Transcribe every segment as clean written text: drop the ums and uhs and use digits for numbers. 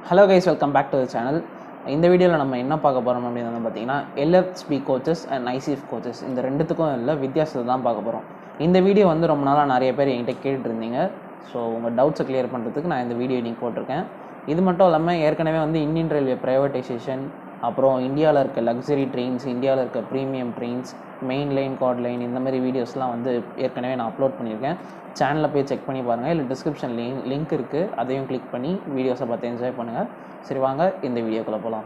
Hello guys, welcome back to the channel. இந்த வீடியோவில் நம்ம என்ன பார்க்க போகிறோம் அப்படின்னு வந்து பார்த்தீங்கன்னா LHB coaches and ICF coaches இந்த ரெண்டுத்துக்கும் இல்லை வித்தியாசத்தை தான் பார்க்க போகிறோம். இந்த வீடியோ வந்து ரொம்ப நாளாக நிறைய பேர் என்கிட்ட கேட்டுருந்தீங்க. ஸோ உங்கள் டவுட்ஸை கிளியர் பண்ணுறதுக்கு நான் இந்த வீடியோ நீங்கள் போட்டிருக்கேன். இது மட்டும் இல்லாமல் ஏற்கனவே வந்து இந்தியன் ரயில்வே ப்ரைவேட்டைசேஷன், அப்புறம் இந்தியாவில் இருக்க லக்ஸரி ட்ரெயின்ஸ், இந்தியாவில் இருக்க premium trains, main line, card line, இந்த மாதிரி வீடியோஸ்லாம் வந்து ஏற்கனவே நான் அப்லோட் பண்ணியிருக்கேன். சேனலில் போய் செக் பண்ணி பாருங்கள், இல்லை டிஸ்கிரிப்ஷன் லிங்க் இருக்குது, அதையும் கிளிக் பண்ணி வீடியோஸை பார்த்து என்ஜாய் பண்ணுங்கள். சரி வாங்க இந்த வீடியோக்குள்ளே போகலாம்.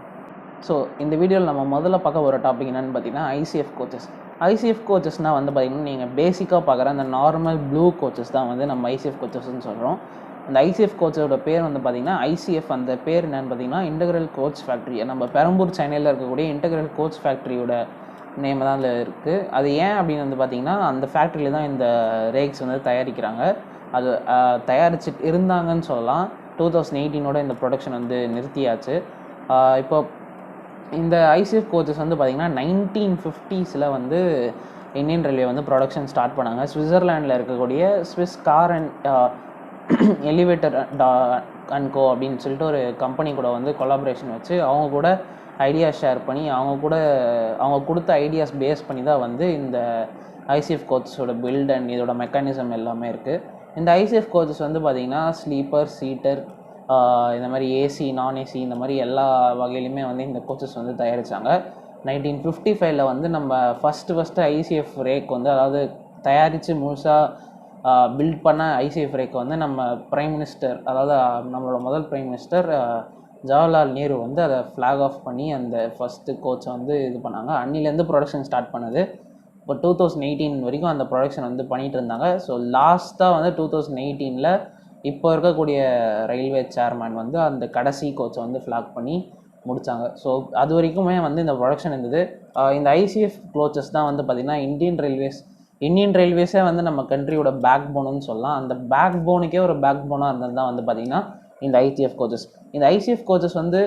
ஸோ இந்த வீடியோவில் நம்ம முதல்ல பார்க்க ஒரு டாபிக் என்னென்னு பார்த்தீங்கன்னா ICF கோச்சஸ். ICF கோச்சஸ்னால் வந்து பார்த்திங்கன்னா நீங்கள் பேசிக்காக பார்க்குற அந்த நார்மல் ப்ளூ கோச்சஸ் தான் வந்து நம்ம ICF கோச்சஸ்ன்னு சொல்கிறோம். அந்த ICF கோச்சோட பேர் வந்து பார்த்திங்கன்னா ICF, அந்த பேர் என்னென்னு பார்த்தீங்கன்னா இன்டெக்ரல் கோச் ஃபேக்ட்ரி. நம்ம பெரம்பூர் சென்னையில் இருக்கக்கூடிய இன்டெக்ரல் கோச் ஃபேக்ட்ரியோட நேம் தான் அதில் இருக்குது. அது ஏன் அப்படின்னு வந்து பார்த்திங்கன்னா அந்த ஃபேக்ட்ரியில் தான் இந்த ரேக்ஸ் வந்து தயாரிக்கிறாங்க. அது தயாரிச்சுட்டு இருந்தாங்கன்னு சொல்லலாம். 2018 இந்த ப்ரொடக்ஷன் வந்து நிறுத்தியாச்சு. இப்போ இந்த ICF கோச்சஸ் வந்து பார்த்திங்கன்னா 1950s வந்து இந்தியன் ரயில்வே வந்து ப்ரொடக்ஷன் ஸ்டார்ட் பண்ணாங்க. சுவிட்சர்லாண்டில் இருக்கக்கூடிய Swiss car and elevator and co அப்படின்னு சொல்லிட்டு ஒரு கம்பெனி கூட வந்து கொலாபரேஷன் வச்சு அவங்க கூட ஐடியாஸ் ஷேர் பண்ணி அவங்க கொடுத்த ஐடியாஸ் பேஸ் பண்ணி தான் வந்து இந்த ICF கோச்சஸோட பில்ட் அண்ட் இதோட மெக்கானிசம் எல்லாமே இருக்குது. இந்த ICF கோச்சஸ் வந்து பார்த்திங்கன்னா ஸ்லீப்பர், சீட்டர், இந்த மாதிரி ஏசி, நான் ஏசி, இந்த மாதிரி எல்லா வகையிலுமே வந்து இந்த கோச்சஸ் வந்து தயாரித்தாங்க. 1955 வந்து நம்ம ஃபஸ்ட்டு ICF ரேக் வந்து, அதாவது தயாரித்து முழுசாக பில்ட் பண்ண ICF ரேக் வந்து நம்ம பிரைம் மினிஸ்டர், அதாவது நம்மளோட முதல் பிரைம் மினிஸ்டர் ஜவஹர்லால் நேரு வந்து அதை ஃப்ளாக் ஆஃப் பண்ணி அந்த ஃபஸ்ட்டு கோச்சை வந்து இது பண்ணாங்க. அன்னிலேருந்து ப்ரொடக்ஷன் ஸ்டார்ட் பண்ணது. இப்போ 2018 வரைக்கும் அந்த ப்ரொடக்ஷன் வந்து பண்ணிகிட்டு இருந்தாங்க. ஸோ லாஸ்ட்டாக வந்து 2018 இப்போ இருக்கக்கூடிய ரயில்வே சேர்மேன் வந்து அந்த கடைசி கோச்சை வந்து ஃப்ளாக் பண்ணி முடித்தாங்க. ஸோ அது வரைக்குமே வந்து இந்த ப்ரொடக்ஷன் இருந்தது. இந்த ICF கோச்சஸ் தான் வந்து பார்த்திங்கன்னா இந்தியன் ரயில்வேஸே வந்து நம்ம கண்ட்ரியோட பேக் போனுன்னு சொல்லலாம். அந்த பேக் போனுக்கே ஒரு பேக் போனாக இருந்தது தான் வந்து பார்த்திங்கன்னா இந்த ICF கோச்சஸ். இந்த ICF கோச்சஸ் வந்து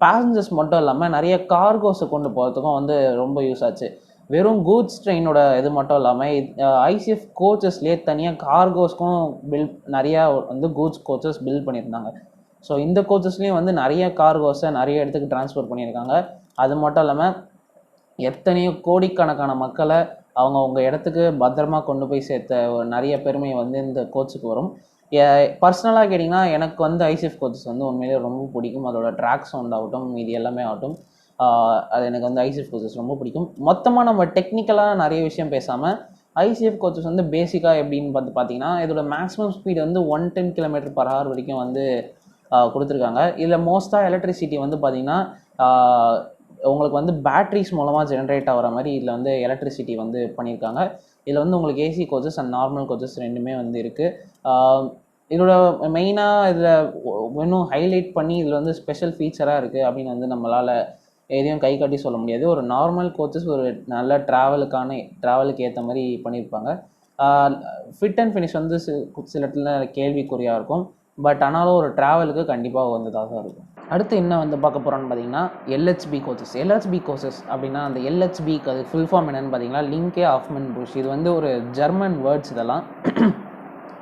பேசஞ்சர்ஸ் மட்டும் இல்லாமல் நிறைய கார்கோஸை கொண்டு போகிறதுக்கும் வந்து ரொம்ப யூஸ் ஆச்சு. வெறும் கூட்ஸ் ட்ரெயினோட இது மட்டும் இல்லாமல் ICF கோச்சஸ்லேயே தனியாக கார்கோஸ்க்கும் நிறையா வந்து கூட்ஸ் கோச்சஸ் பில்ட் பண்ணியிருந்தாங்க. ஸோ இந்த கோச்சஸ்லேயும் வந்து நிறைய கார்கோஸை நிறைய இடத்துக்கு ட்ரான்ஸ்ஃபர் பண்ணியிருக்காங்க. அது மட்டும் இல்லாமல் எத்தனையோ கோடிக்கணக்கான மக்களை அவங்க இடத்துக்கு பத்திரமா கொண்டு போய் சேர்த்த ஒரு நிறைய பெருமை வந்து இந்த கோச்சுக்கு வரும். பர்சனலாக கேட்டிங்கன்னா எனக்கு வந்து ICF கோச்சஸ் வந்து உண்மையிலே ரொம்ப பிடிக்கும். அதோட ட்ராக் சவுண்ட் ஆகட்டும், இது எல்லாமே ஆகட்டும், அது எனக்கு வந்து ICF கோச்சஸ் ரொம்ப பிடிக்கும். மொத்தமாக நம்ம டெக்னிக்கலாக நிறைய விஷயம் பேசாமல் ICF கோச்சஸ் வந்து பேசிக்காக எப்படின்னு பார்த்தீங்கன்னா இதோட மேக்ஸிமம் ஸ்பீடு வந்து 110 km/h வரைக்கும் வந்து கொடுத்துருக்காங்க. இதில் மோஸ்ட்டாக எலக்ட்ரிசிட்டி வந்து பார்த்திங்கன்னா உங்களுக்கு வந்து பேட்ரிஸ் மூலமாக ஜென்ரேட் ஆகிற மாதிரி இதில் வந்து எலக்ட்ரிசிட்டி வந்து பண்ணியிருக்காங்க. இதில் வந்து உங்களுக்கு AC coaches and normal coaches ரெண்டுமே வந்து இருக்குது. இதோட மெயினாக இதில் இன்னும் ஹைலைட் பண்ணி இதில் வந்து ஸ்பெஷல் ஃபீச்சராக இருக்குது அப்படின்னு வந்து நம்மளால் எதையும் கை காட்டி சொல்ல முடியாது. ஒரு நார்மல் கோச்சஸ் ஒரு நல்ல ட்ராவலுக்கு ஏற்ற மாதிரி பண்ணியிருப்பாங்க. ஃபிட் அண்ட் ஃபினிஷ் வந்து சில இடத்துல கேள்விக்குறியாக இருக்கும். பட் ஆனாலும் ஒரு ட்ராவலுக்கு கண்டிப்பாக வந்ததாக தான் இருக்கும். அடுத்து என்ன வந்து பார்க்க போகிறோன்னு பார்த்தீங்கன்னா LHB கோச்சஸ். LHB கோச்சஸ் அப்படின்னா அந்த LHBக்கு அது ஃபுல் ஃபார்ம் என்னென்னு பார்த்தீங்கன்னா லிங்கே ஆஃப்மன் புஷ். இது வந்து ஒரு ஜெர்மன் வேர்ட்ஸ் இதெல்லாம்.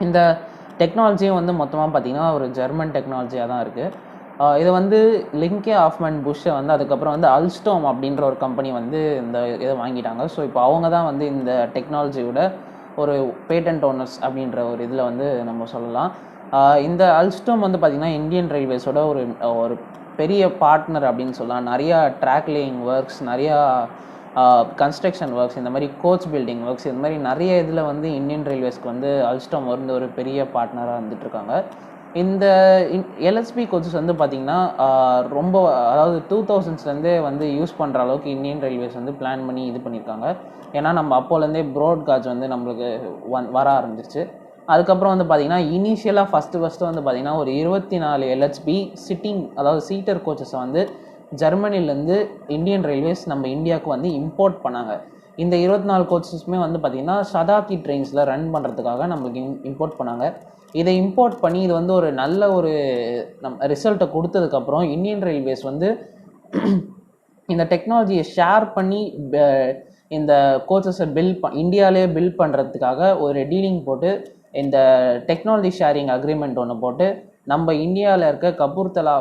இந்த டெக்னாலஜியும் வந்து மொத்தமாக பார்த்திங்கன்னா ஒரு ஜெர்மன் டெக்னாலஜியாக தான் இருக்குது. இதை வந்து லிங்கே ஆஃப்மன் புஷ்ஷை வந்து அதுக்கப்புறம் வந்து அல்ஸ்டோம் அப்படின்ற ஒரு கம்பெனி வந்து இந்த இதை வாங்கிட்டாங்க. ஸோ இப்போ அவங்க தான் வந்து இந்த டெக்னாலஜியோட ஒரு பேட்டன்ட் ஓனர்ஸ் அப்படின்ற ஒரு இதில் வந்து நம்ம சொல்லலாம். இந்த அல்ஸ்டோம் வந்து பார்த்திங்கன்னா இந்தியன் ரயில்வேஸோட ஒரு பெரிய பார்ட்னர் அப்படின்னு சொல்லலாம். நிறையா ட்ராக் லேயிங் ஒர்க்ஸ், நிறையா கன்ஸ்ட்ரக்ஷன் ஒர்க்ஸ், இந்த மாதிரி கோச் பில்டிங் ஒர்க்ஸ், இந்த மாதிரி நிறைய இதில் வந்து இந்தியன் ரயில்வேஸ்க்கு வந்து அல்ஸ்டோம் வந்து ஒரு பெரிய பார்ட்னராக இருந்துகிட்ருக்காங்க. இந்த LHB கோச்சஸ் வந்து பார்த்திங்கன்னா ரொம்ப, அதாவது 2000s வந்து யூஸ் பண்ணுற அளவுக்கு இந்தியன் ரயில்வேஸ் வந்து பிளான் பண்ணி இது பண்ணியிருக்காங்க. ஏன்னா நம்ம அப்போலேருந்தே ப்ராட்காஸ்ட் வந்து நம்மளுக்கு வர ஆரம்பிச்சிருச்சு. அதுக்கப்புறம் வந்து பார்த்திங்கன்னா இனிஷியலாக ஃபஸ்ட்டு வந்து பார்த்திங்கன்னா ஒரு 24 LHB சிட்டிங், அதாவது சீட்டர் கோச்சஸை வந்து ஜெர்மனிலேருந்து இந்தியன் ரயில்வேஸ் நம்ம இந்தியாவுக்கு வந்து இம்போர்ட் பண்ணாங்க. இந்த 24 கோச்சஸுமே வந்து பார்த்திங்கன்னா சதாப்தி ட்ரெயின்ஸில் ரன் பண்ணுறதுக்காக நம்மளுக்கு இம்போர்ட் பண்ணாங்க. இதை இம்போர்ட் பண்ணி இது வந்து ஒரு நல்ல ஒரு ரிசல்ட்டை கொடுத்ததுக்கப்புறம் இந்தியன் ரயில்வேஸ் வந்து இந்த டெக்னாலஜியை ஷேர் பண்ணி இந்த கோச்சஸை இந்தியாவிலே பில்ட் பண்ணுறதுக்காக ஒரு டீலிங் போட்டு இந்த டெக்னாலஜி ஷேரிங் அக்ரிமெண்ட் ஒன்று போட்டு நம்ம இந்தியாவில் இருக்க கபூர்தலா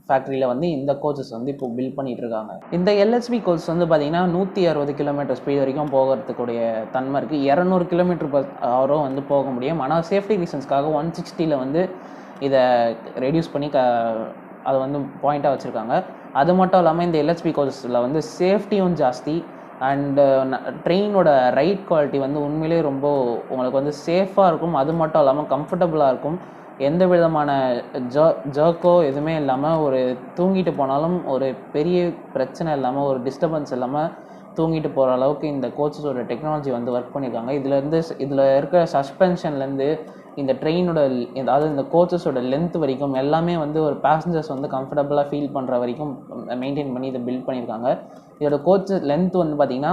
ஃபேக்ட்ரியில் வந்து இந்த கோச்சஸ் வந்து இப்போ பில்ட் பண்ணிகிட்டு இருக்காங்க. இந்த எல்ஹெச்பி கோச் வந்து பார்த்திங்கன்னா 160 கிலோமீட்டர் ஸ்பீட் வரைக்கும் போகிறதுக்குடைய தன்மை இருக்குது. 200 km/h வந்து போக முடியும். ஆனால் சேஃப்டி ரீசன்ஸ்க்காக 160 வந்து இதை ரெடியூஸ் பண்ணி அதை வந்து பாயிண்ட்டாக வச்சுருக்காங்க. அது மட்டும் இல்லாமல் இந்த எல்ஹெச்பி கோச்சஸில் வந்து சேஃப்டியும் ஜாஸ்தி அண்டு ட்ரெயினோட ரைட் குவாலிட்டி வந்து உண்மையிலே ரொம்ப உங்களுக்கு வந்து சேஃபாக இருக்கும். அது மட்டும் இல்லாமல் கம்ஃபர்டபுளாக இருக்கும். எந்த விதமான ஜர்க்கோ எதுவுமே இல்லாமல் ஒரு தூங்கிட்டு போனாலும் ஒரு பெரிய பிரச்சனை இல்லாமல் ஒரு டிஸ்டர்பன்ஸ் இல்லாமல் தூங்கிட்டு போகிற அளவுக்கு இந்த கோச்சஸோட டெக்னாலஜி வந்து ஒர்க் பண்ணியிருக்காங்க. இதில் இருக்கிற சஸ்பென்ஷன்லேருந்து இந்த ட்ரெயினோட அதாவது இந்த கோச்சஸோட லென்த் வரைக்கும் எல்லாமே வந்து ஒரு பேசஞ்சர்ஸ் வந்து கம்ஃபர்டபுளாக ஃபீல் பண்ணுற வரைக்கும் மெயின்டைன் பண்ணி இதை பில்ட் பண்ணியிருக்காங்க. இதோட கோச் லென்த் வந்து பார்த்திங்கன்னா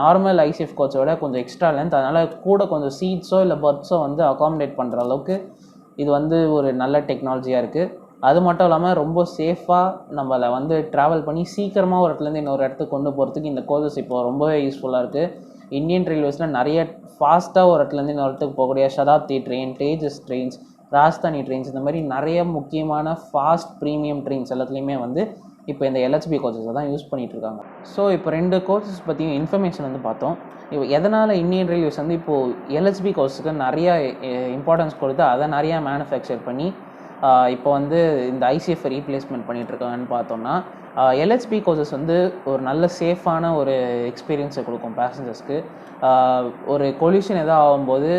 நார்மல் ஐசிஎஃப் கோச்சோட கொஞ்சம் எக்ஸ்ட்ரா லென்த், அதனால் கூட கொஞ்சம் சீட்ஸோ இல்லை பர்த்ஸோ வந்து அகாமடேட் பண்ணுற அளவுக்கு இது வந்து ஒரு நல்ல டெக்னாலஜியாக இருக்குது. அது மட்டும் இல்லாமல் ரொம்ப சேஃபாக நம்மளை வந்து ட்ராவல் பண்ணி சீக்கிரமாக ஒரு இடத்துலேருந்து இன்னொரு இடத்துக்கு கொண்டு போகிறதுக்கு இந்த கோச்சஸ் இப்போ ரொம்பவே யூஸ்ஃபுல்லாக இருக்குது. இந்தியன் ரயில்வேஸில் நிறைய ஃபாஸ்ட்டாக ஒரு இடத்துலேருந்து இன்னொரு இடத்துக்கு போகக்கூடிய சதாப்தி ட்ரெயின், தேஜஸ் ட்ரெயின்ஸ், ராஜ்தானி ட்ரெயின்ஸ், இந்த மாதிரி நிறைய முக்கியமான ஃபாஸ்ட் ப்ரீமியம் ட்ரெயின்ஸ் எல்லாத்துலேயுமே வந்து இப்போ இந்த எல்ஹெச்பி கோச்சஸை தான் யூஸ் பண்ணிகிட்டு இருக்காங்க. ஸோ இப்போ 2 கோச்சஸ் பற்றியும் இன்ஃபர்மேஷன் வந்து பார்த்தோம். இப்போ எதனால் இந்தியன் ரயில்வேஸ் வந்து இப்போது எல்ஹெச்பி கோச்சஸுக்கு நிறையா இம்பார்ட்டன்ஸ் கொடுத்து அதை நிறையா மேனுஃபேக்சர் பண்ணி இப்போ வந்து இந்த ஐசிஎஃப் ரீப்ளேஸ்மெண்ட் பண்ணிகிட்ருக்காங்கன்னு பார்த்தோம்னா, எல்ஹெச்பி கோச்சஸ் வந்து ஒரு நல்ல சேஃபான ஒரு எக்ஸ்பீரியன்ஸை கொடுக்கும் பேசஞ்சர்ஸ்க்கு. ஒரு கொல்யூஷன் எதாவது ஆகும்போது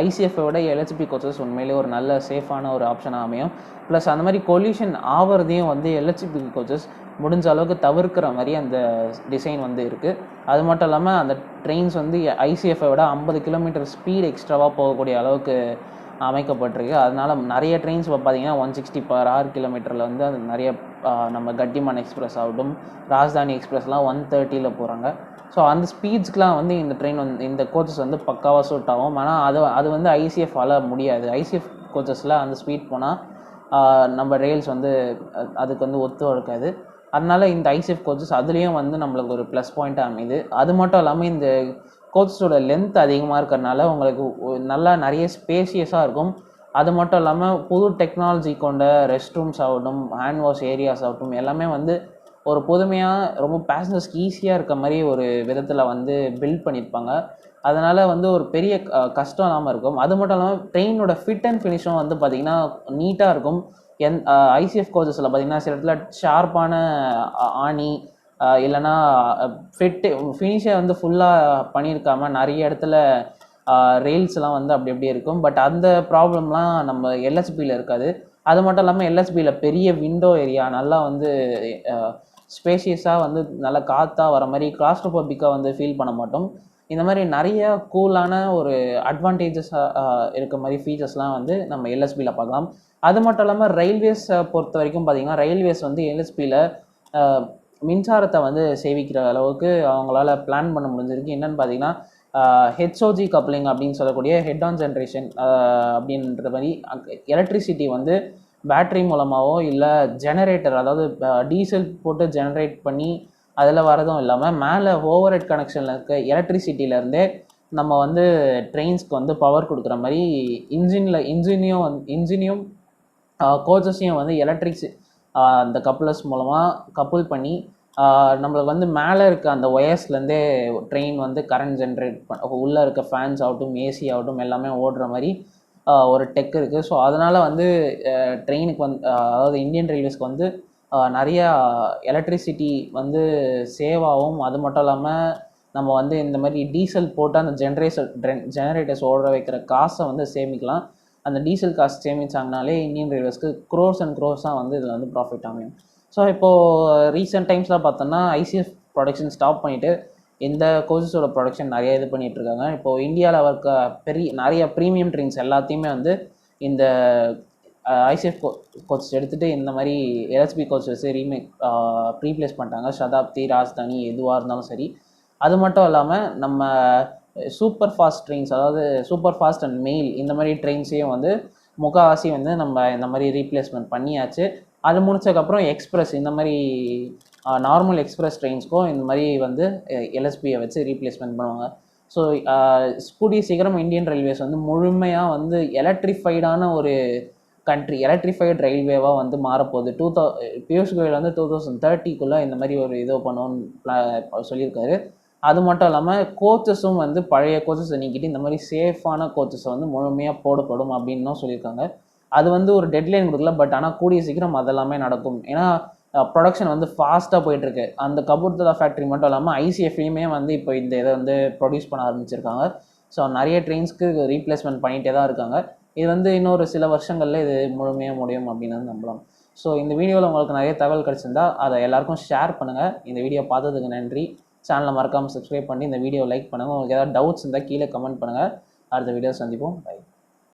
ஐசிஎஃப்பை விட எல்ஹெச்பி கோச்சஸ் உண்மையிலே ஒரு நல்ல சேஃபான ஒரு ஆப்ஷனாக அமையும். ப்ளஸ் அந்த மாதிரி கொல்யூஷன் ஆகிறதையும் வந்து எல்ஹெச்பி கோச்சஸ் முடிஞ்ச அளவுக்கு தவிர்க்கிற மாதிரி அந்த டிசைன் வந்து இருக்குது. அது மட்டும் இல்லாமல் அந்த ட்ரெயின்ஸ் வந்து ஐசிஎஃப்பை விட 50 km ஸ்பீட் எக்ஸ்ட்ராவாக போகக்கூடிய அளவுக்கு அமைக்கப்பட்டிருக்கு. அதனால் நிறைய ட்ரெயின்ஸ் இப்போ பார்த்தீங்கன்னா 160/h கிலோமீட்டரில் வந்து அது நிறைய நம்ம கட்டிமான் எக்ஸ்பிரஸ் ஆகட்டும், ராஜ்தானி எக்ஸ்பிரஸ்லாம் 130 போகிறாங்க. ஸோ அந்த ஸ்பீட்ஸ்க்கெலாம் வந்து இந்த ட்ரெயின் வந்து இந்த கோச்சஸ் வந்து பக்காவாக சூட் ஆகும். ஆனால் அது வந்து ஐசிஎஃப்பால் முடியாது. ஐசிஎஃப் கோச்சஸில் அந்த ஸ்பீட் போனால் நம்ம ரயில்ஸ் வந்து அதுக்கு வந்து ஒத்து இருக்காது. அதனால் இந்த ஐசிஎஃப் கோச்சஸ் அதுலேயும் வந்து நம்மளுக்கு ஒரு ப்ளஸ் பாயிண்ட்டாக அமையுது. அது மட்டும் இல்லாமல் இந்த கோச்சஸோட லென்த் அதிகமாக இருக்கிறனால உங்களுக்கு நல்லா நிறைய ஸ்பேஷியஸாக இருக்கும். அது மட்டும் இல்லாமல் புது டெக்னாலஜி கொண்ட ரெஸ்ட் ரூம்ஸ் ஆகட்டும், ஹேண்ட் வாஷ் ஏரியாஸ் ஆகட்டும், எல்லாமே வந்து ஒரு புதுமையாக ரொம்ப பேசஞ்சர்ஸ்க்கு ஈஸியாக இருக்க மாதிரி ஒரு விதத்தில் வந்து பில்ட் பண்ணியிருப்பாங்க. அதனால் வந்து ஒரு பெரிய கஷ்டம் இல்லாமல் இருக்கும். அது மட்டும் இல்லாமல் ட்ரெயினோட ஃபிட் அண்ட் ஃபினிஷும் வந்து பார்த்திங்கன்னா நீட்டாக இருக்கும். ஐசிஎஃப் கோச்சஸில் பார்த்திங்கன்னா சில இடத்துல ஷார்ப்பான ஆணி இல்லைனா ஃபினிஷை வந்து ஃபுல்லாக பண்ணியிருக்காமல் நிறைய இடத்துல ரெயில்ஸ்லாம் வந்து அப்படி அப்படியே இருக்கும். பட் அந்த ப்ராப்ளம்லாம் நம்ம எல்ஹெச்பியில் இருக்காது. அது மட்டும் இல்லாமல் எல்ஹெச்பியில் பெரிய விண்டோ ஏரியா நல்லா வந்து ஸ்பேஷியஸாக வந்து நல்லா காற்றாக வர மாதிரி கிளாஸ்ட்ரோஃபோபிக்காக வந்து ஃபீல் பண்ண மாட்டோம். இந்த மாதிரி நிறைய கூலான ஒரு அட்வான்டேஜஸாக இருக்க மாதிரி ஃபீச்சர்ஸ்லாம் வந்து நம்ம எல்ஹெச்பியில் பார்க்கலாம். அது மட்டும் இல்லாமல் ரயில்வேஸை பொறுத்த வரைக்கும் பார்த்திங்கன்னா ரயில்வேஸ் வந்து எல்ஹெச்பியில் மின்சாரத்தை வந்து சேவிக்கிற அளவுக்கு அவங்களால பிளான் பண்ண முடிஞ்சிருக்கு. என்னென்னு பார்த்தீங்கன்னா ஹெச்ஓஜி கப்ளிங் அப்படின்னு சொல்லக்கூடிய ஹெட் ஆன் ஜென்ரேஷன் அப்படின்ற மாதிரி எலக்ட்ரிசிட்டி வந்து பேட்ரி மூலமாகவோ இல்லை ஜெனரேட்டர், அதாவது டீசல் போட்டு ஜெனரேட் பண்ணி அதில் வரதும் இல்லாமல் மேலே ஓவர் ஹெட் கனெக்ஷனில் இருக்க எலக்ட்ரிசிட்டியிலேருந்தே நம்ம வந்து ட்ரெயின்ஸ்க்கு வந்து பவர் கொடுக்குற மாதிரி இன்ஜினையும் கோச்சஸையும் வந்து அந்த கப்புலர்ஸ் மூலமாக கப்புள் பண்ணி நம்மளுக்கு வந்து மேலே இருக்க அந்த ஒயர்ஸ்லேருந்தே ட்ரெயின் வந்து கரண்ட் ஜென்ரேட் உள்ளே இருக்க ஃபேன்ஸ் ஆகட்டும், ஏசி ஆகட்டும் எல்லாமே ஓடுற மாதிரி ஒரு டெக் இருக்குது. ஸோ அதனால் வந்து ட்ரெயினுக்கு வந்து அதாவது இந்தியன் ரயில்வேஸ்க்கு வந்து நிறையா எலக்ட்ரிசிட்டி வந்து சேவ் ஆகும். அது மட்டும் இல்லாமல் நம்ம வந்து இந்த மாதிரி டீசல் போட்டு அந்த ஜெனரேட்டர்ஸ் ஓட வைக்கிற காசை வந்து சேமிக்கலாம். அந்த டீசல் காசு சேமிச்சாங்கனாலே இந்தியன் ரயில்வேஸ்க்கு க்ரோர்ஸ் அண்ட் க்ரோர்ஸாக வந்து இதில் வந்து ப்ராஃபிட் அமையும். ஸோ இப்போது ரீசெண்ட் டைம்ஸில் பார்த்தோன்னா ஐசிஎஃப் ப்ரொடக்ஷன் ஸ்டாப் பண்ணிவிட்டு இந்த கோச்சஸோட ப்ரொடக்ஷன் நிறைய இது பண்ணிகிட்ருக்காங்க. இப்போது இந்தியாவில் இருக்க நிறைய ப்ரீமியம் ட்ரெயின்ஸ் எல்லாத்தையுமே வந்து இந்த ஐசிஎஃப் கோச்சஸ் எடுத்துகிட்டு இந்த மாதிரி எல்ஹெச்பி கோச்சஸ் ரீப்ளேஸ் பண்ணிட்டாங்க. சதாப்தி, ராஜ்தானி எதுவாக இருந்தாலும் சரி. அது மட்டும் இல்லாமல் நம்ம சூப்பர் ஃபாஸ்ட் ட்ரெயின்ஸ், அதாவது சூப்பர் ஃபாஸ்ட் அண்ட் மெயில் இந்த மாதிரி ட்ரெயின்ஸையும் வந்து முக்கால்வாசி வந்து நம்ம இந்த மாதிரி ரீப்ளேஸ்மெண்ட் பண்ணியாச்சு. அது முடிச்சதுக்கப்புறம் எக்ஸ்பிரஸ் இந்த மாதிரி நார்மல் எக்ஸ்பிரஸ் ட்ரெயின்ஸ்க்கும் இந்த மாதிரி வந்து எல்ஹெச்பியை வச்சு ரீப்ளேஸ்மெண்ட் பண்ணுவாங்க. ஸோ கூடிய சீக்கிரம் இந்தியன் ரயில்வேஸ் வந்து முழுமையாக வந்து எலக்ட்ரிஃபைடான ஒரு கண்ட்ரி எலக்ட்ரிஃபைடு ரயில்வேவாக வந்து மாறப்போகுது. பியூஷ் கோயல் வந்து 2030 இந்த மாதிரி ஒரு இது பண்ணணும்னு சொல்லியிருக்காரு. அது மட்டும் இல்லாமல் கோச்சஸும் வந்து பழைய கோச்சஸை நீக்கிட்டு இந்த மாதிரி சேஃபான கோச்சஸை வந்து முழுமையாக போடப்படும் அப்படின்னும் சொல்லியிருக்காங்க. அது வந்து ஒரு டெட்லைன் கொடுக்கல, பட் ஆனால் கூடிய சீக்கிரம் அதெல்லாமே நடக்கும். ஏன்னா ப்ரொடக்ஷன் வந்து ஃபாஸ்ட்டாக போயிட்டுருக்கு. அந்த கபூர்தலா ஃபேக்ட்ரி மட்டும் இல்லாமல் ஐசிஎஃப்லையுமே வந்து இப்போ இந்த இதை வந்து ப்ரொடியூஸ் பண்ண ஆரம்பிச்சிருக்காங்க. ஸோ நிறைய ட்ரெயின்ஸ்க்கு ரீப்ளேஸ்மெண்ட் பண்ணிகிட்டே தான் இருக்காங்க. இது வந்து இன்னொரு சில வருஷங்களில் இது முழுமையாக முடியும் அப்படின்னு நம்பலாம். ஸோ இந்த வீடியோவில் உங்களுக்கு நிறைய தகவல் கிடச்சிருந்தா அதை எல்லாருக்கும் ஷேர் பண்ணுங்கள். இந்த வீடியோ பார்த்ததுக்கு நன்றி. சேனலை மறக்காமல் சப்ஸ்கிரைப் பண்ணி இந்த வீடியோ லைக் பண்ணுங்கள். உங்களுக்கு ஏதாவது டவுட்ஸ் இருந்தால் கீழே கமெண்ட் பண்ணுங்கள். அடுத்த வீடியோ சந்திப்போம். பை.